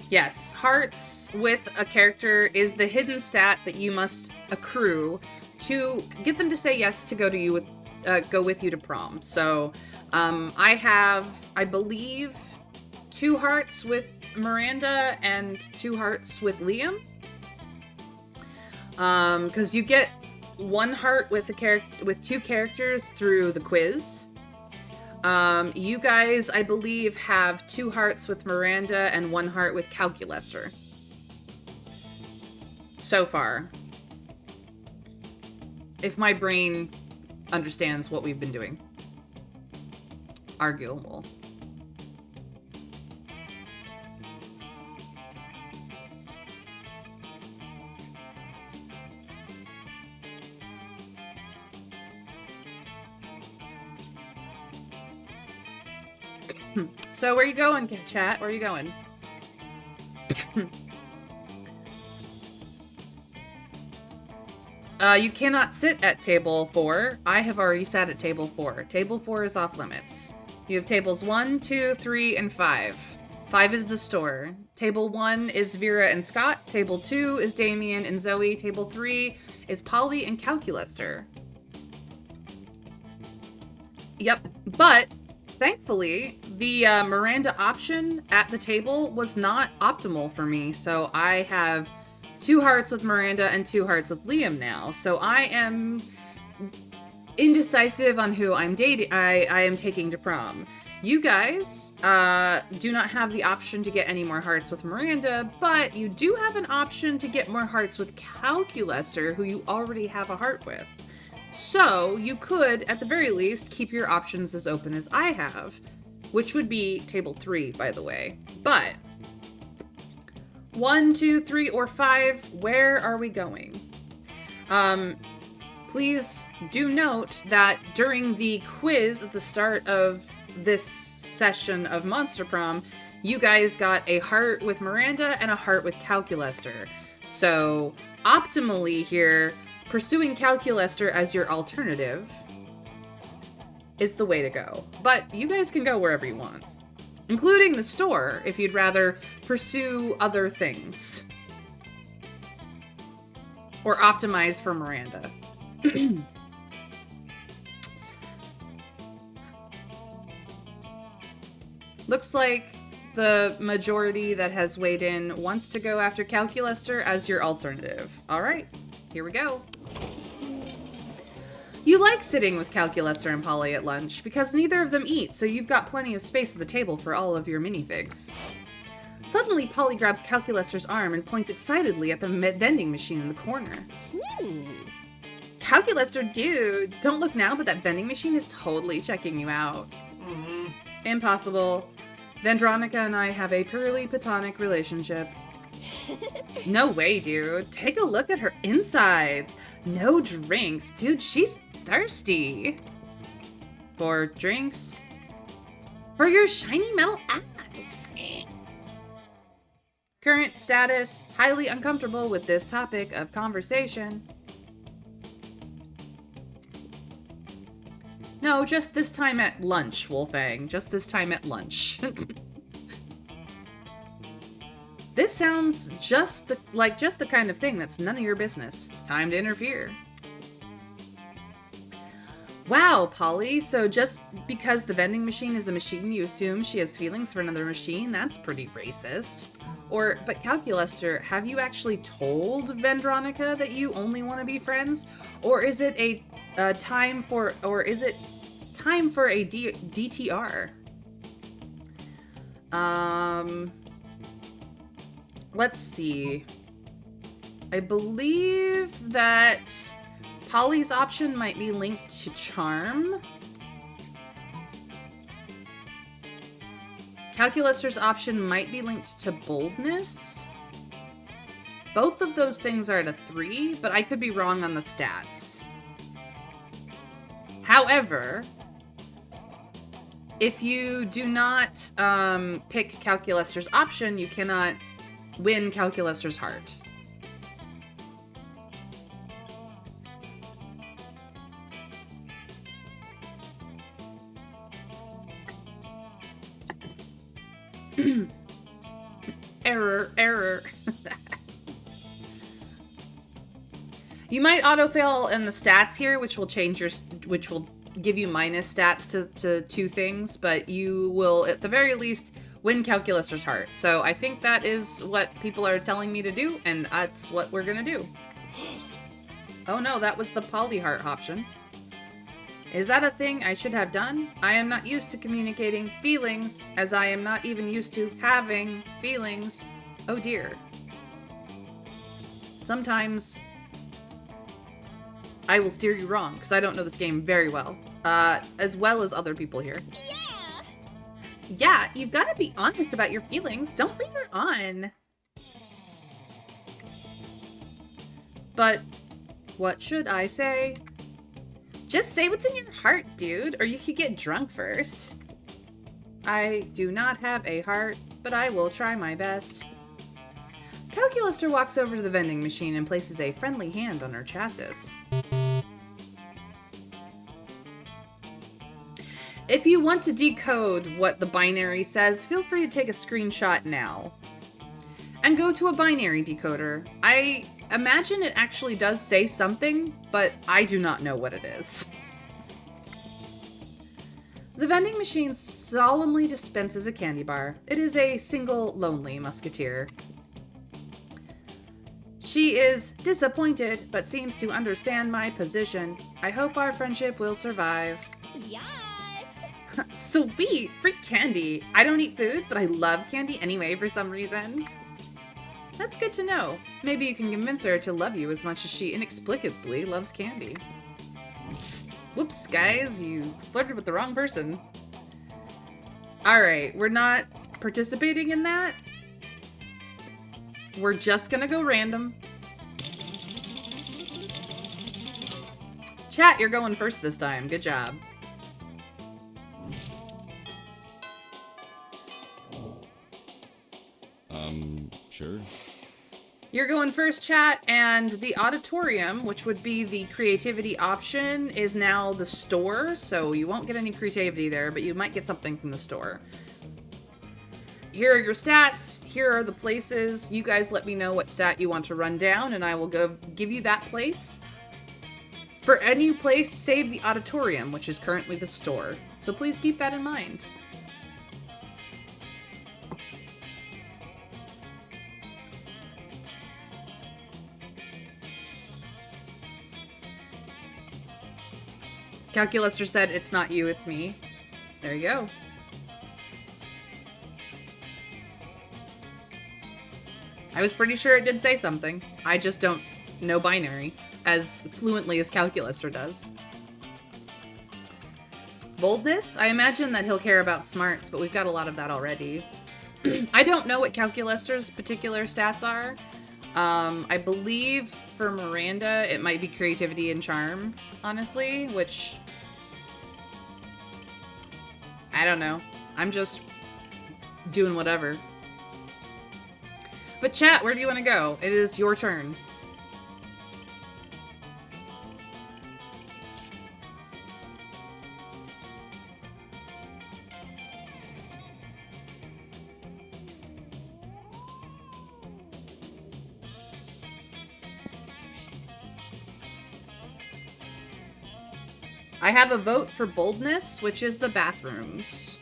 Yes, hearts with a character is the hidden stat that you must accrue to get them to say yes to go with you to prom. So, I have, I believe, 2 hearts with Miranda and 2 hearts with Liam. Because you get 1 heart with with 2 characters through the quiz. You guys, I believe, have 2 hearts with Miranda and 1 heart with Calculester. So far. If my brain understands what we've been doing. Arguable. So where you going, chat? Where are you going? You cannot sit at table 4. I have already sat at table 4. Table 4 is off limits. You have tables 1, 2, 3, and 5. 5 is the store. Table 1 is Vera and Scott. Table 2 is Damien and Zoe. Table 3 is Polly and Calculester. Yep, but thankfully, the Miranda option at the table was not optimal for me, so I have 2 hearts with Miranda and 2 hearts with Liam now. So I am indecisive on who I'm dating. I am taking to prom. You guys do not have the option to get any more hearts with Miranda, but you do have an option to get more hearts with Calculester, who you already have a heart with. So you could, at the very least, keep your options as open as I have, which would be table 3, by the way. But 1, 2, 3, or 5, where are we going? Please do note that during the quiz at the start of this session of Monster Prom, you guys got a heart with Miranda and a heart with Calculester. So, optimally here, pursuing Calculester as your alternative is the way to go. But you guys can go wherever you want, including the store, if you'd rather pursue other things. Or optimize for Miranda. Looks like The majority that has weighed in wants to go after Calculaster as your alternative. All right, here we go. You like sitting with Calculaster and Polly at lunch because neither of them eat, so you've got plenty of space at the table for all of your minifigs. Suddenly, Polly grabs Calculaster's arm and points excitedly at the vending machine in the corner. Calculaster, dude, don't look now, but that vending machine is totally checking you out. Impossible. Vendronica and I have a purely platonic relationship. No way, dude. Take a look at her insides. No drinks. Dude, she's thirsty. For drinks? For your shiny metal ass. Current status, highly uncomfortable with this topic of conversation. No, just this time at lunch, Wolfang. Just this time at lunch. This sounds just the kind of thing that's none of your business. Time to interfere. Wow, Polly, so just because the vending machine is a machine, you assume she has feelings for another machine? That's pretty racist. But Calculaster, have you actually told Vendronica that you only want to be friends? Or is it time for a DTR? Let's see. I believe that Polly's option might be linked to charm. Calculaster's option might be linked to boldness. Both of those things are at a 3, but I could be wrong on the stats. However, if you do not pick Calculaster's option, you cannot win Calculaster's heart. Error. You might autofail in the stats here, which will give you minus stats to 2 things, but you will at the very least win Calculaster's heart. So I think that is what people are telling me to do, and that's what we're gonna do. Oh no, that was the Polly heart option. Is that a thing I should have done? I am not used to communicating feelings, as I am not even used to having feelings. Oh dear. Sometimes I will steer you wrong, because I don't know this game very well. As well as other people here. Yeah, you've got to be honest about your feelings. Don't lead her on. But what should I say? Just say what's in your heart, dude, or you could get drunk first. I do not have a heart, but I will try my best. Calculaster walks over to the vending machine and places a friendly hand on her chassis. If you want to decode what the binary says, feel free to take a screenshot now. And go to a binary decoder. I imagine it actually does say something, but I do not know what it is. The vending machine solemnly dispenses a candy bar. It is a single lonely musketeer. She is disappointed, but seems to understand my position. I hope our friendship will survive. Yes! Sweet! Free candy! I don't eat food, but I love candy anyway for some reason. That's good to know. Maybe you can convince her to love you as much as she inexplicably loves candy. Whoops, guys, you flirted with the wrong person. Alright, we're not participating in that. We're just gonna go random. Chat, you're going first this time. Good job. Sure. You're going first, chat, and the auditorium, which would be the creativity option, is now the store, so you won't get any creativity there, but you might get something from the store. Here are your stats. Here are the places. You guys let me know what stat you want to run down, and I will go give you that place. For any place, save the auditorium, which is currently the store. So please keep that in mind. Calculuster said, it's not you, it's me. There you go. I was pretty sure it did say something. I just don't know binary as fluently as Calculuster does. Boldness? I imagine that he'll care about smarts, but we've got a lot of that already. I don't know what Calculuster's particular stats are. I believe for Miranda, it might be creativity and charm, honestly, which... I don't know. I'm just doing whatever. But chat, where do you want to go? It is your turn. I have a vote for boldness, which is the bathrooms.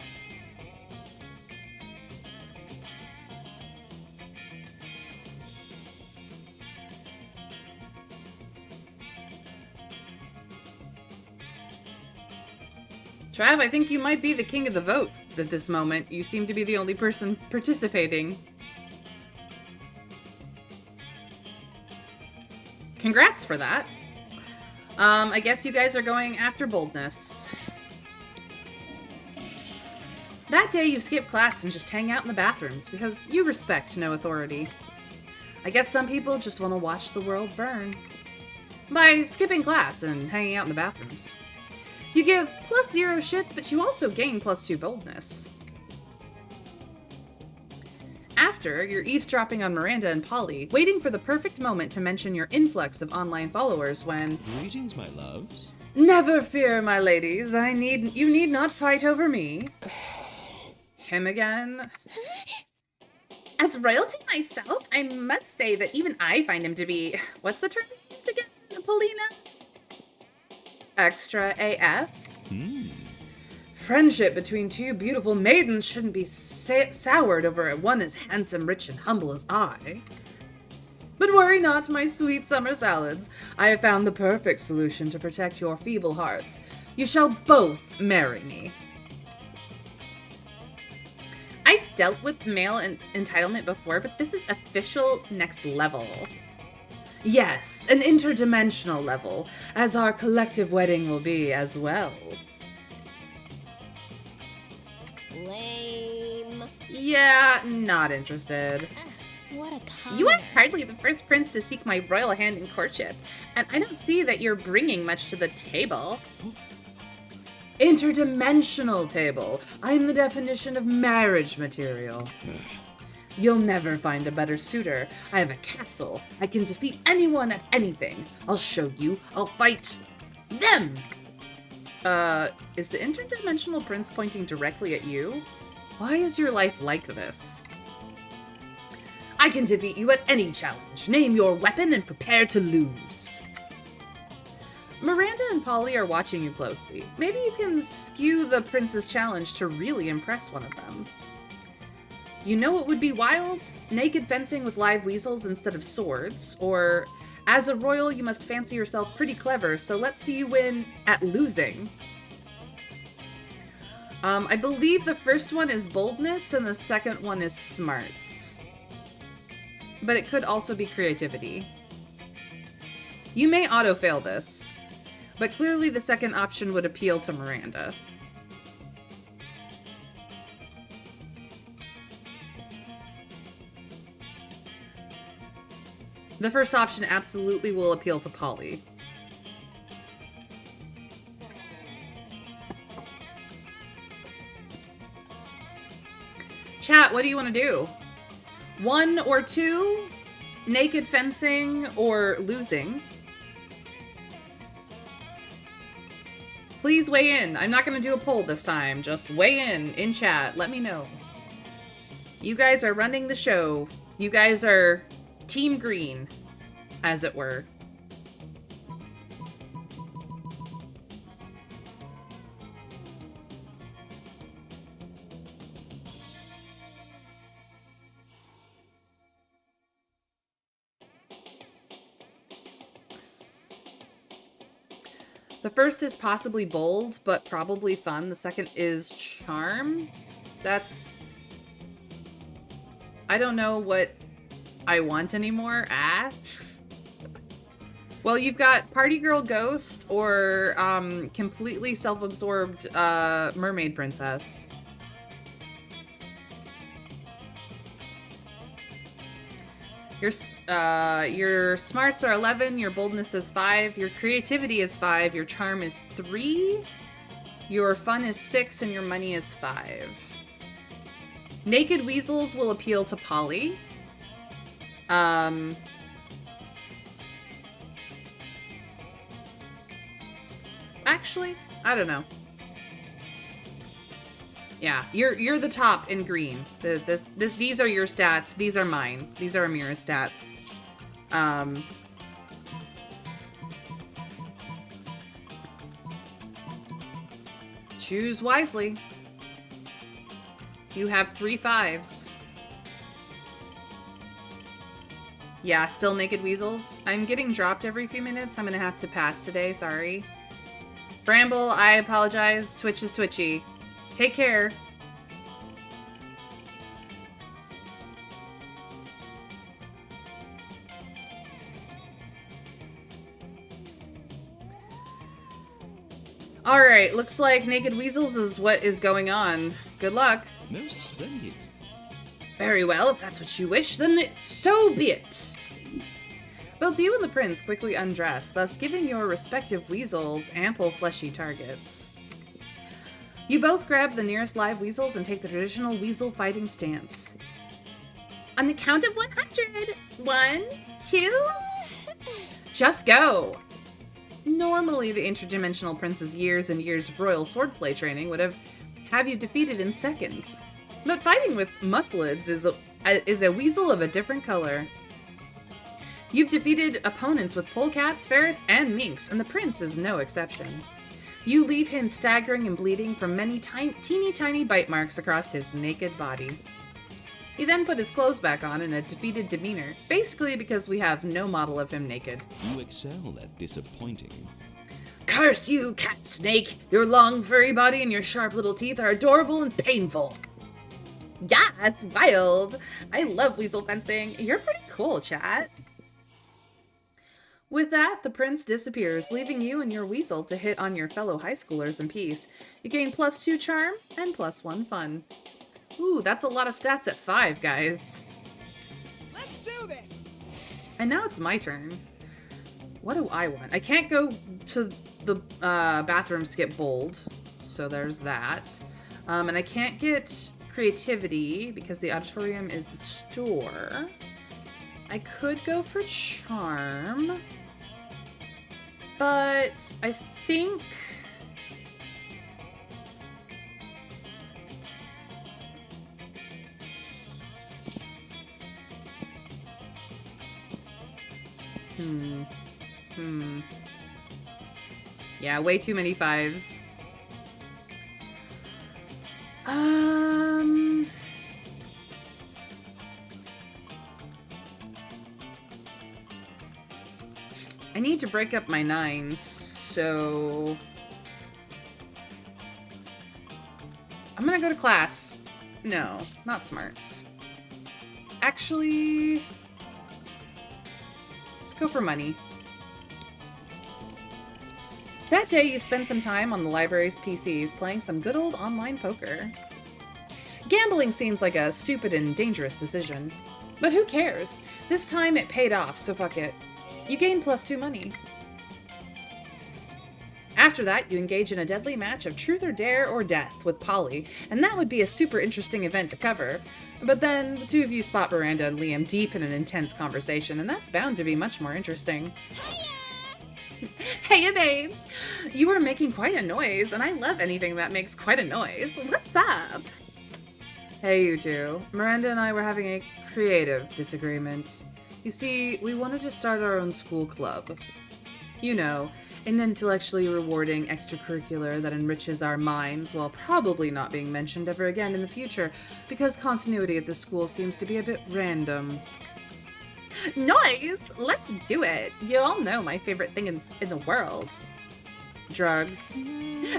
Trav, I think you might be the king of the vote at this moment. You seem to be the only person participating. Congrats for that. I guess you guys are going after boldness. That day you skip class and just hang out in the bathrooms because you respect no authority. I guess some people just want to watch the world burn. By skipping class and hanging out in the bathrooms. You give +0 shits, but you also gain +2 boldness. After, you're eavesdropping on Miranda and Polly, waiting for the perfect moment to mention your influx of online followers when... Greetings, my loves. Never fear, my ladies. You need not fight over me. Him again. As royalty myself, I must say that even I find him to be... What's the term you used again, Paulina? Extra AF? Friendship between two beautiful maidens shouldn't be soured over one as handsome, rich, and humble as I. But worry not, my sweet summer salads. I have found the perfect solution to protect your feeble hearts. You shall both marry me. I dealt with male entitlement before, but this is official next level. Yes, an interdimensional level, as our collective wedding will be as well. Lame. Yeah, not interested. What a con. You are hardly the first prince to seek my royal hand in courtship, and I don't see that you're bringing much to the table. Interdimensional table. I'm the definition of marriage material. You'll never find a better suitor. I have a castle. I can defeat anyone at anything. I'll show you. I'll fight them. Is the interdimensional prince pointing directly at you? Why is your life like this? I can defeat you at any challenge. Name your weapon and prepare to lose. Miranda and Polly are watching you closely. Maybe you can skew the prince's challenge to really impress one of them. You know what would be wild? Naked fencing with live weasels instead of swords, or as a royal, you must fancy yourself pretty clever, so let's see you win at losing. I believe the first one is boldness and the second one is smarts. But it could also be creativity. You may auto-fail this, but clearly the second option would appeal to Miranda. The first option absolutely will appeal to Polly. Chat, what do you want to do? 1 or 2? Naked fencing or losing? Please weigh in. I'm not going to do a poll this time. Just weigh in chat. Let me know. You guys are running the show. You guys are Team Green, as it were. The first is possibly bold, but probably fun. The second is charm. That's... I don't know what I want anymore. Well, you've got Party Girl Ghost or completely self-absorbed Mermaid Princess. Your smarts are 11, your boldness is 5, your creativity is 5, your charm is 3, your fun is 6, and your money is 5. Naked weasels will appeal to Polly. Actually, I don't know. Yeah, you're the top in green. These are your stats. These are mine. These are Amira's stats. Choose wisely. You have 3 5s. Yeah, still naked weasels. I'm getting dropped every few minutes. I'm gonna have to pass today, sorry. Bramble, I apologize. Twitch is twitchy. Take care. Alright, looks like naked weasels is what is going on. Good luck. Most splendid. Very well, if that's what you wish, then so be it. Both you and the prince quickly undress, thus giving your respective weasels ample fleshy targets. You both grab the nearest live weasels and take the traditional weasel fighting stance. On the count of 100. 1, 2... Just go! Normally, the interdimensional prince's years and years of royal swordplay training would have you defeated in seconds. But fighting with mustelids is a weasel of a different color. You've defeated opponents with polecats, ferrets, and minks, and the prince is no exception. You leave him staggering and bleeding from many teeny tiny bite marks across his naked body. He then put his clothes back on in a defeated demeanor, basically because we have no model of him naked. You excel at disappointing. Curse you, cat snake! Your long furry body and your sharp little teeth are adorable and painful. Yeah, it's wild. I love weasel fencing. You're pretty cool, chat. With that, the prince disappears, leaving you and your weasel to hit on your fellow high schoolers in peace. You gain +2 charm and +1 fun. Ooh, that's a lot of stats at 5, guys. Let's do this! And now it's my turn. What do I want? I can't go to the bathrooms to get bold, so there's that. And I can't get creativity because the auditorium is the store. I could go for charm, but I think yeah, way too many 5s. I need to break up my 9s, so I'm gonna go to class. No, not smarts. Actually, let's go for money. That day, you spend some time on the library's PCs playing some good old online poker. Gambling seems like a stupid and dangerous decision. But who cares? This time it paid off, so fuck it. You gain +2 money. After that, you engage in a deadly match of truth or dare or death with Polly, and that would be a super interesting event to cover. But then, the two of you spot Miranda and Liam deep in an intense conversation, and that's bound to be much more interesting. Heya, babes! You are making quite a noise, and I love anything that makes quite a noise. What's up? Hey, you two. Miranda and I were having a creative disagreement. You see, we wanted to start our own school club. You know, an intellectually rewarding extracurricular that enriches our minds while probably not being mentioned ever again in the future, because continuity at this school seems to be a bit random. Noise! Let's do it! You all know my favorite thing in the world. drugs.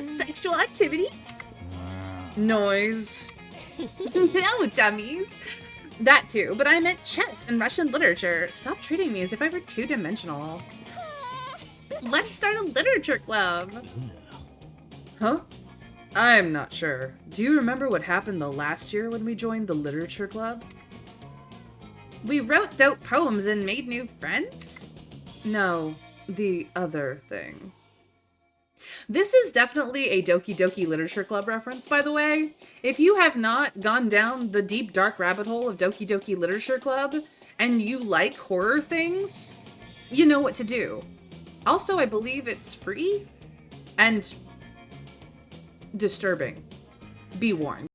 Sexual activities? Noise. No, dummies. That too, but I meant chess and Russian literature. Stop treating me as if I were two-dimensional. Let's start a literature club. Huh? I'm not sure. Do you remember what happened the last year when we joined the literature club? We wrote dope poems and made new friends? No, the other thing. This is definitely a Doki Doki Literature Club reference, by the way. If you have not gone down the deep, dark rabbit hole of Doki Doki Literature Club, and you like horror things, you know what to do. Also, I believe it's free and disturbing. Be warned.